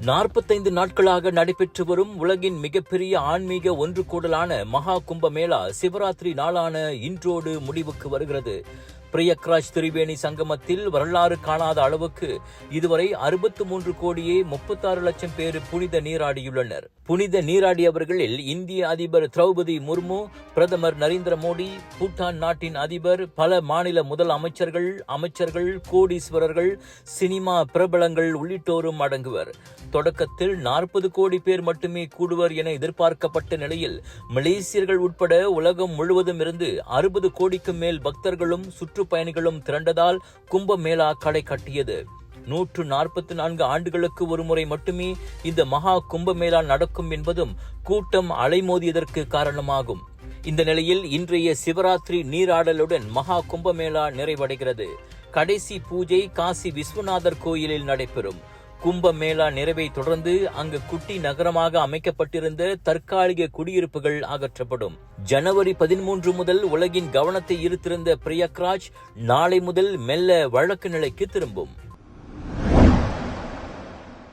45 நாட்களாக நடைபெற்று வரும் உலகின் மிகப்பெரிய ஆன்மீக ஒன்று கூடலான மகா கும்பமேளா சிவராத்திரி நாளான இன்றோடு முடிவுக்கு வருகிறது. பிரியக்ராஜ் திரிவேணி சங்கமத்தில் வரலாறு காணாத அளவுக்கு இதுவரை 63 கோடியே 36 லட்சம் பேர் புனித நீராடியுள்ளனர். புனித நீராடியவர்களில் இந்திய அதிபர் திரௌபதி முர்மு, பிரதமர் நரேந்திர மோடி, பூட்டான் நாட்டின் அதிபர், பல மாநில முதல் அமைச்சர்கள், கோடீஸ்வரர்கள், சினிமா பிரபலங்கள் உள்ளிட்டோரும் அடங்குவர். தொடக்கத்தில் 40 கோடி பேர் மட்டுமே கூடுவர் என எதிர்பார்க்கப்பட்ட நிலையில் மலேசியர்கள் உட்பட உலகம் முழுவதும் இருந்து 60 கோடிக்கும் மேல் பக்தர்களும் சுற்றுப்பயணிகளும் திரண்டதால் கும்பமேளா களை கட்டியது. 144 ஆண்டுகளுக்கு ஒருமுறை மட்டுமே இந்த மகா கும்பமேளா நடக்கும் என்பதும் கூட்டம் அலைமோதியதற்கு காரணமாகும். இந்த நிலையில் இன்றைய சிவராத்திரி நீராடலுடன் மகா கும்பமேளா நிறைவடைகிறது. கடைசி பூஜை காசி விஸ்வநாதர் கோயிலில் நடைபெறும். கும்பமேளா நிறைவை தொடர்ந்து அங்கு குட்டி நகரமாக அமைக்கப்பட்டிருந்த தற்காலிக குடியிருப்புகள் அகற்றப்படும். ஜனவரி 13 முதல் உலகின் கவனத்தை ஈர்த்திருந்த பிரியக்ராஜ் நாளை முதல் மெல்ல வழக்கு நிலைக்கு திரும்பும்.